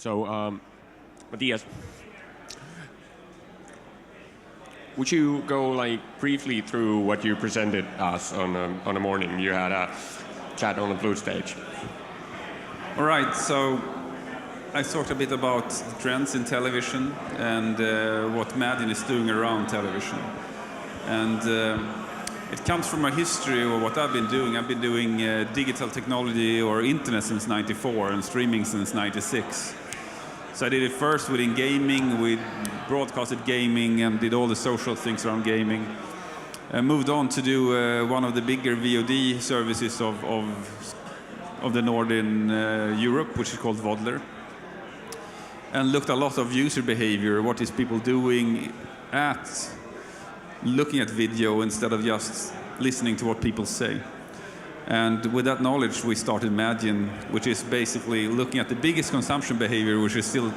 So, Mattias, would you go like briefly through what you presented us on the morning? You had a chat on the blue stage. All right, so I talked a bit about trends in television and what Magine is doing around television. And it comes from a history of what I've been doing. I've been doing digital technology or internet since '94 and streaming since '96. So I did it first within gaming, we broadcasted gaming and did all the social things around gaming. I moved on to do one of the bigger VOD services of the Northern Europe, which is called Voddler. And looked a lot of user behavior, what is people doing at looking at video instead of just listening to what people say. And with that knowledge, we started Magine, which is basically looking at the biggest consumption behavior, which is still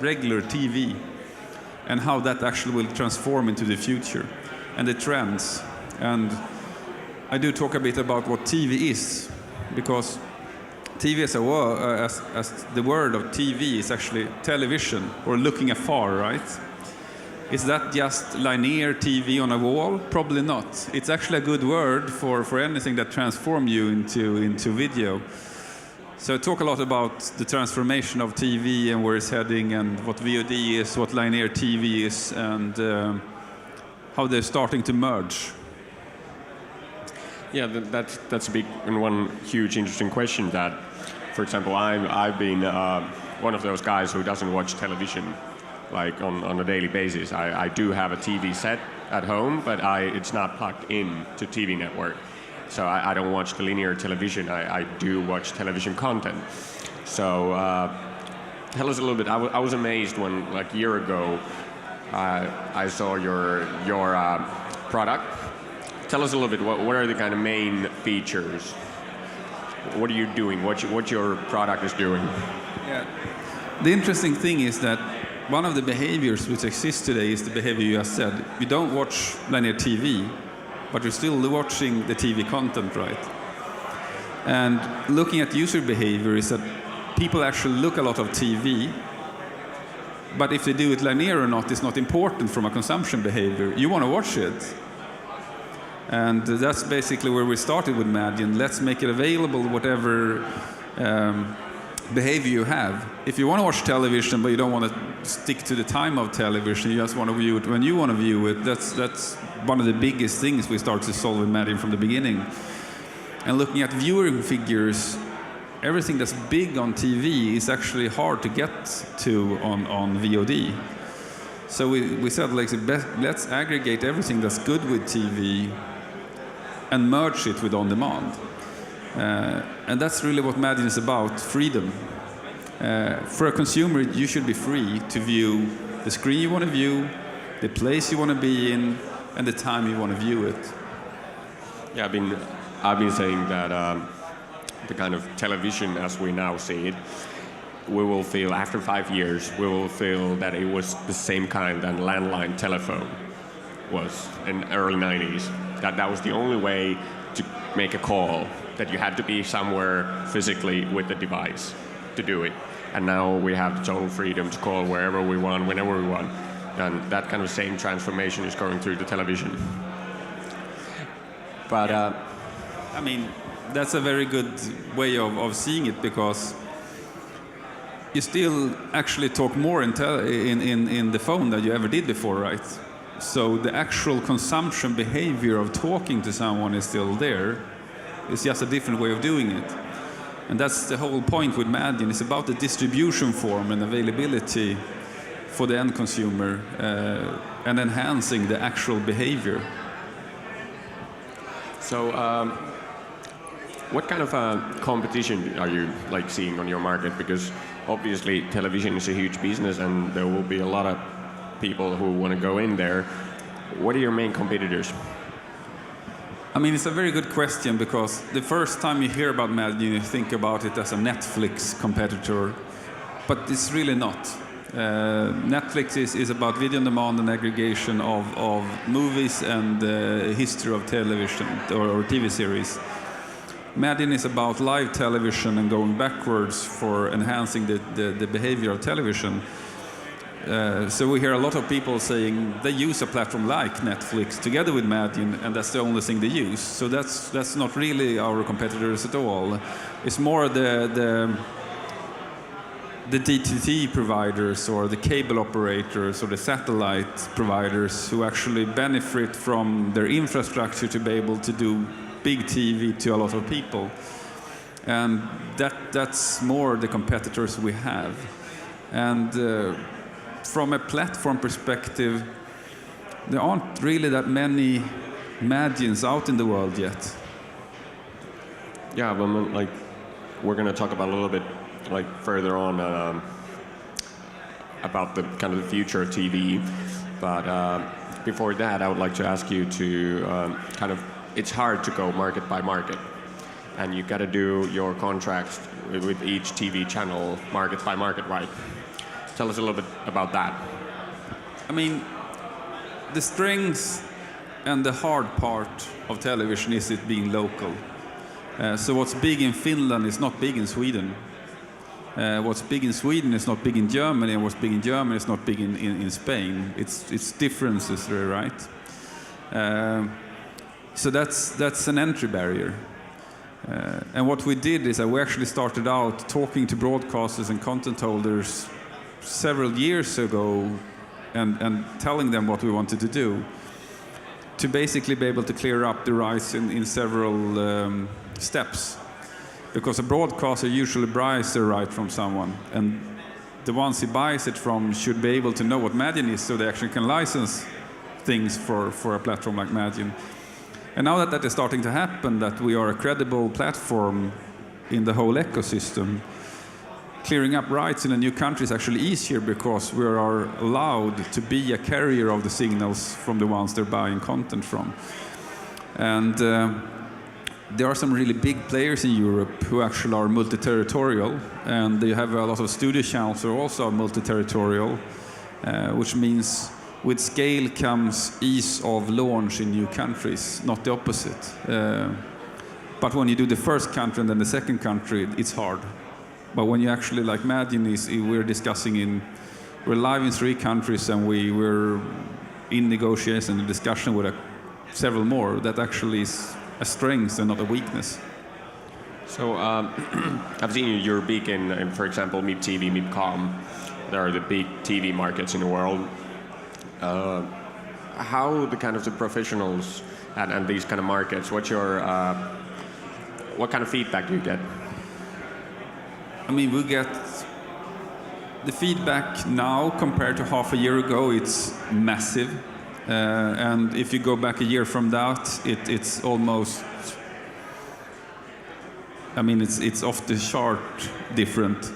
regular TV, and how that actually will transform into the future, and the trends. And I do talk a bit about what TV is, because TV as the word of TV is actually television, or looking afar, right? Is that just linear TV on a wall? Probably not. It's actually a good word for anything that transforms you into video. So I talk a lot about the transformation of TV and where it's heading, and what VOD is, what linear TV is, and how they're starting to merge. Yeah, that's a big and one huge interesting question. That, for example, I've been one of those guys who doesn't watch television like on a daily basis. I do have a TV set at home, but it's not plugged in to TV network. So I don't watch the linear television. I do watch television content. So tell us a little bit. I was amazed when, like a year ago, I saw your product. Tell us a little bit. What are the kind of main features? What are you doing? What your product is doing? Yeah. The interesting thing is that one of the behaviors which exists today is the behavior you just said. You don't watch linear TV, but you're still watching the TV content, right? And looking at user behavior is that people actually look a lot of TV, but if they do it linear or not is not important from a consumption behavior. You want to watch it. And that's basically where we started with Magine. Let's make it available, whatever behavior you have. If you want to watch television, but you don't want to stick to the time of television, you just want to view it when you want to view it, that's one of the biggest things we started to solve with Magine from the beginning. And looking at viewing figures, everything that's big on TV is actually hard to get to on VOD. So we said, like, let's aggregate everything that's good with TV and merge it with on-demand. And that's really what Magine is about, freedom. For a consumer, you should be free to view the screen you want to view, the place you want to be in, and the time you want to view it. Yeah, I've been saying that the kind of television as we now see it, we will feel after 5 years, we will feel that it was the same kind that landline telephone was in the early 90s. That was the only way to make a call, that you had to be somewhere physically with the device to do it. And now we have the total freedom to call wherever we want, whenever we want. And that kind of same transformation is going through the television. But I mean, that's a very good way of seeing it, because you still actually talk more in the phone than you ever did before, right? So the actual consumption behavior of talking to someone is still there. It's just a different way of doing it. And that's the whole point with Magine. It's about the distribution form and availability for the end consumer, and enhancing the actual behavior. So what kind of competition are you like seeing on your market? Because obviously television is a huge business and there will be a lot of people who want to go in there. What are your main competitors? I mean, it's a very good question, because the first time you hear about Magine, you think about it as a Netflix competitor, but it's really not. Netflix is about video on demand and aggregation of movies and history of television or TV series. Magine is about live television and going backwards for enhancing the behavior of television. So we hear a lot of people saying they use a platform like Netflix together with Magine, and that's the only thing they use. So that's not really our competitors at all. It's more the DTT providers or the cable operators or the satellite providers who actually benefit from their infrastructure to be able to do big TV to a lot of people. And that's more the competitors we have. And from a platform perspective, there aren't really that many Magines out in the world yet. Yeah, but like we're going to talk about a little bit like further on about the kind of the future of TV. But before that, I would like to ask you to it's hard to go market by market, and you got to do your contracts with each TV channel market by market, right? Tell us a little bit about that. I mean, the strength and the hard part of television is it being local. So what's big in Finland is not big in Sweden. What's big in Sweden is not big in Germany, and what's big in Germany is not big in Spain. It's differences there, right? So that's an entry barrier. And what we did is that we actually started out talking to broadcasters and content holders several years ago and telling them what we wanted to do to basically be able to clear up the rights in several steps. Because a broadcaster usually buys the right from someone, and the ones he buys it from should be able to know what Magine is, so they actually can license things for a platform like Magine. And now that is starting to happen, that we are a credible platform in the whole ecosystem, clearing up rights in a new country is actually easier because we are allowed to be a carrier of the signals from the ones they're buying content from. And there are some really big players in Europe who actually are multi-territorial, and they have a lot of studio channels who are also multi-territorial, which means with scale comes ease of launch in new countries, not the opposite. But when you do the first country and then the second country, it's hard. But when you actually, like Magine, we're live in 3 countries, and we're in negotiation and discussion with several more. That actually is a strength and not a weakness. So I've seen you're big in, for example, MIP TV, MIP Com. There are the big TV markets in the world. How the kind of the professionals and these kind of markets, what kind of feedback do you get? I mean, we get the feedback now compared to half a year ago, it's massive. And if you go back a year from that, it's almost, I mean, it's off the chart different,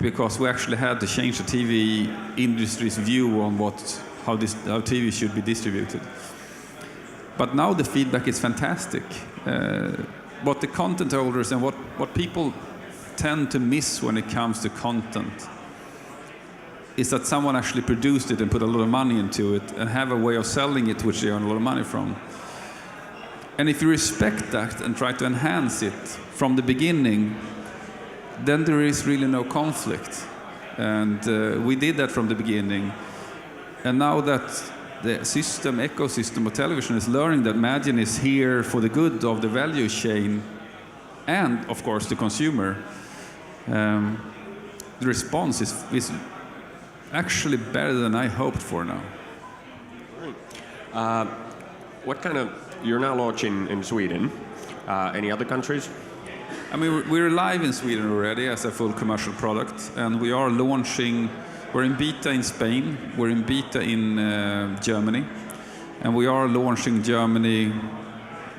because we actually had to change the TV industry's view on how TV should be distributed. But now the feedback is fantastic. What the content holders and what people tend to miss when it comes to content is that someone actually produced it and put a lot of money into it and have a way of selling it which they earn a lot of money from. And if you respect that and try to enhance it from the beginning, then there is really no conflict. And we did that from the beginning. And now that the ecosystem of television is learning that Magine is here for the good of the value chain and, of course, the consumer, the response is actually better than I hoped for now. You're now launching in Sweden. Any other countries? I mean, we're live in Sweden already as a full commercial product, and we are launching, we're in beta in Spain, we're in beta in Germany, and we are launching Germany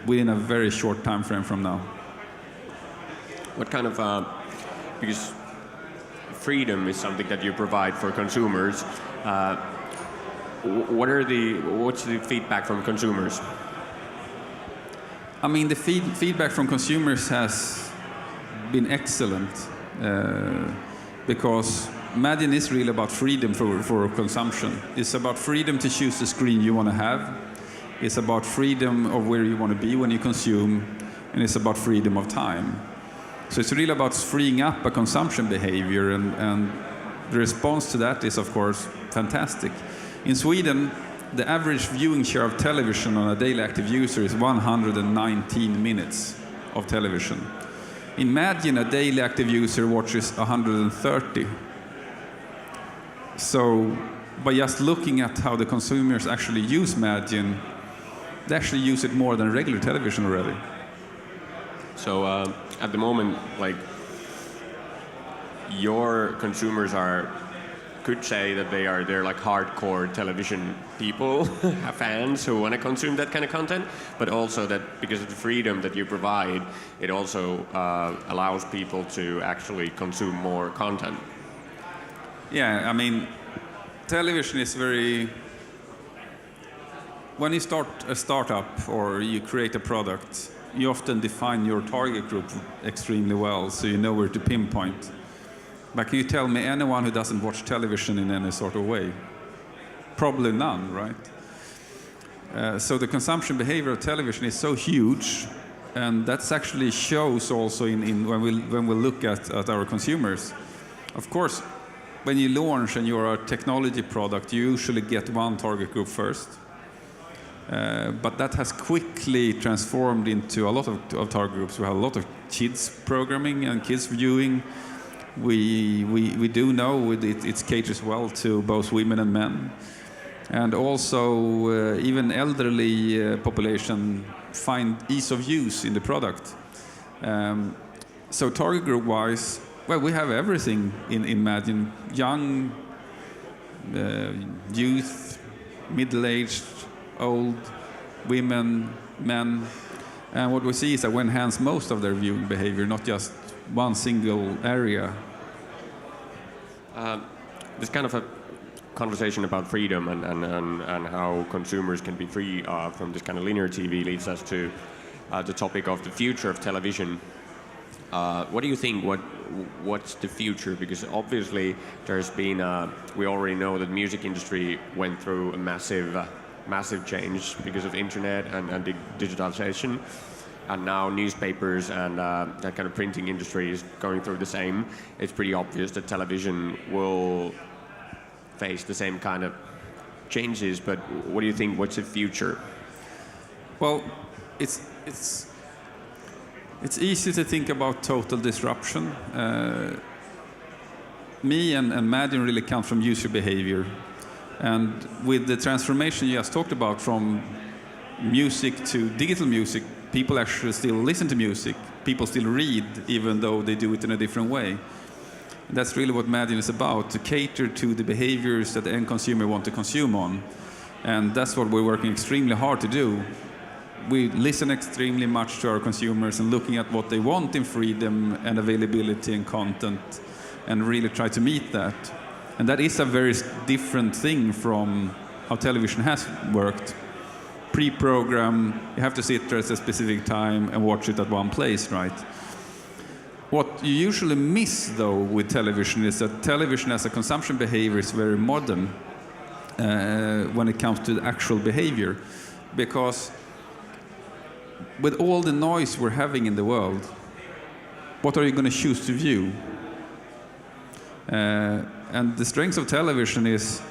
within a very short time frame from now. What kind of, because freedom is something that you provide for consumers. What's the feedback from consumers? I mean, the feedback from consumers has been excellent, because Magine is really about freedom for consumption. It's about freedom to choose the screen you want to have. It's about freedom of where you want to be when you consume. and it's about freedom of time. So it's really about freeing up a consumption behavior, and the response to that is, of course, fantastic. In Sweden, the average viewing share of television on a daily active user is 119 minutes of television. In Magine, a daily active user watches 130. So by just looking at how the consumers actually use Magine, they actually use it more than regular television already. So at the moment, like, your consumers could say that they're like hardcore television people, fans who want to consume that kind of content, but also that because of the freedom that you provide, it also allows people to actually consume more content. Yeah, I mean, television is very... When you start a startup or you create a product, you often define your target group extremely well, so you know where to pinpoint. But can you tell me anyone who doesn't watch television in any sort of way? Probably none, right? So the consumption behavior of television is so huge, and that actually shows also in when we look at our consumers. Of course, when you launch and you're a technology product, you usually get one target group first. But that has quickly transformed into a lot of target groups. We have a lot of kids programming and kids viewing. We do know it caters well to both women and men. And also even elderly population find ease of use in the product. So target group wise, well, we have everything in Magine. Young, youth, middle-aged, old, women, men. And what we see is that we enhance most of their viewing behavior, not just one single area. There's kind of a conversation about freedom and how consumers can be free from this kind of linear TV leads us to the topic of the future of television. What do you think? What's the future? Because obviously there's been we already know that the music industry went through a massive change because of internet and digitalization, and now newspapers and that kind of printing industry is going through the same. It's pretty obvious that television will face the same kind of changes, but what do you think? What's the future? Well, it's easy to think about total disruption. Me and Magine really come from user behavior. And with the transformation you just talked about from music to digital music, people actually still listen to music. People still read, even though they do it in a different way. And that's really what Magine is about, to cater to the behaviors that the end consumer want to consume on. And that's what we're working extremely hard to do. We listen extremely much to our consumers and looking at what they want in freedom and availability and content, and really try to meet that. And that is a very different thing from how television has worked. Pre-program, you have to sit there at a specific time and watch it at one place, right? What you usually miss, though, with television is that television as a consumption behavior is very modern when it comes to the actual behavior. Because with all the noise we're having in the world, what are you going to choose to view? And the strength of television is,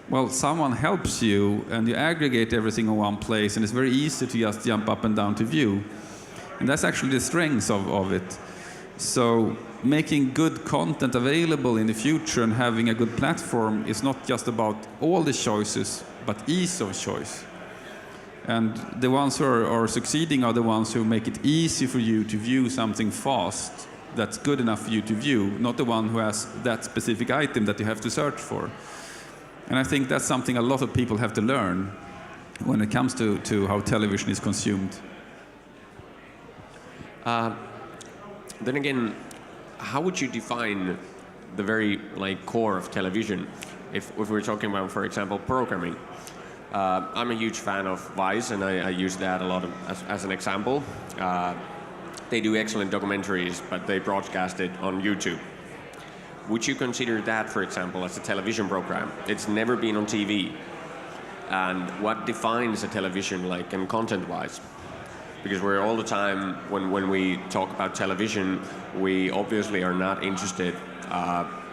well, someone helps you and you aggregate everything in one place, and it's very easy to just jump up and down to view. And that's actually the strength of it. So making good content available in the future and having a good platform is not just about all the choices, but ease of choice. And the ones who are succeeding are the ones who make it easy for you to view something fast that's good enough for you to view, not the one who has that specific item that you have to search for. And I think that's something a lot of people have to learn when it comes to how television is consumed. Then again, how would you define the very core of television? If we're talking about, for example, programming. I'm a huge fan of Vice, and I use that a lot as an example. They do excellent documentaries, but they broadcast it on YouTube. Would you consider that, for example, as a television program? It's never been on TV. And what defines a television and content-wise? Because we're all the time, when we talk about television, we obviously are not interested.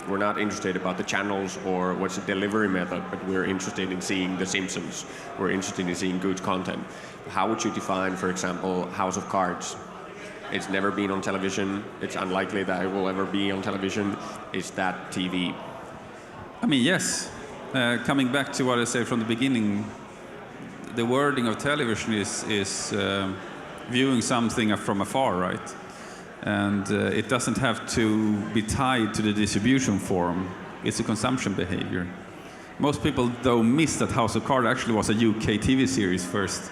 We're not interested about the channels or what's the delivery method, but we're interested in seeing The Simpsons. We're interested in seeing good content. How would you define, for example, House of Cards? It's never been on television. It's unlikely that it will ever be on television. Is that TV? I mean, yes. Coming back to what I said from the beginning, the wording of television is viewing something from afar, right? And it doesn't have to be tied to the distribution form. It's a consumption behavior. Most people, though, miss that House of Cards actually was a UK TV series first.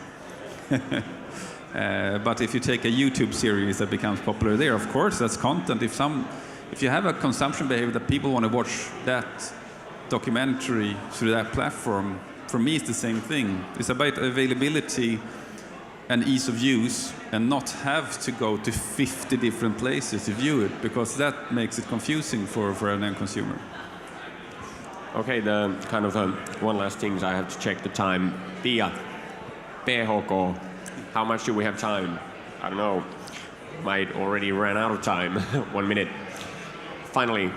But if you take a YouTube series that becomes popular there, of course, that's content. If you have a consumption behavior that people want to watch that documentary through that platform, for me, it's the same thing. It's about availability and ease of use, and not have to go to 50 different places to view it, because that makes it confusing for an end consumer. Okay, the kind of one last thing is I have to check the time. Pia, PHK, how much do we have time? I don't know. Might already ran out of time. 1 minute. Finally,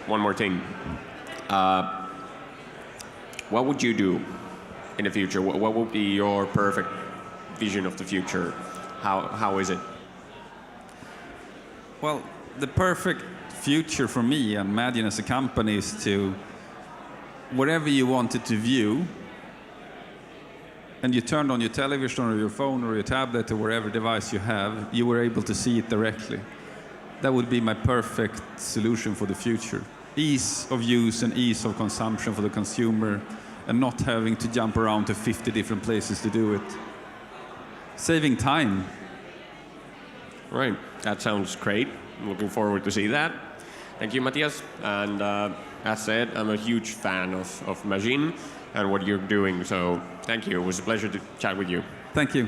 one more thing. What would you do in the future? What would be your perfect vision of the future? How is it? Well, the perfect future for me and Magine as a company is to, whatever you wanted to view, and you turned on your television or your phone or your tablet or whatever device you have, you were able to see it directly. That would be my perfect solution for the future. Ease of use and ease of consumption for the consumer, and not having to jump around to 50 different places to do it. Saving time. Right, that sounds great. I'm looking forward to see that. Thank you, Mattias. And as said, I'm a huge fan of Magine and what you're doing. So thank you. It was a pleasure to chat with you. Thank you.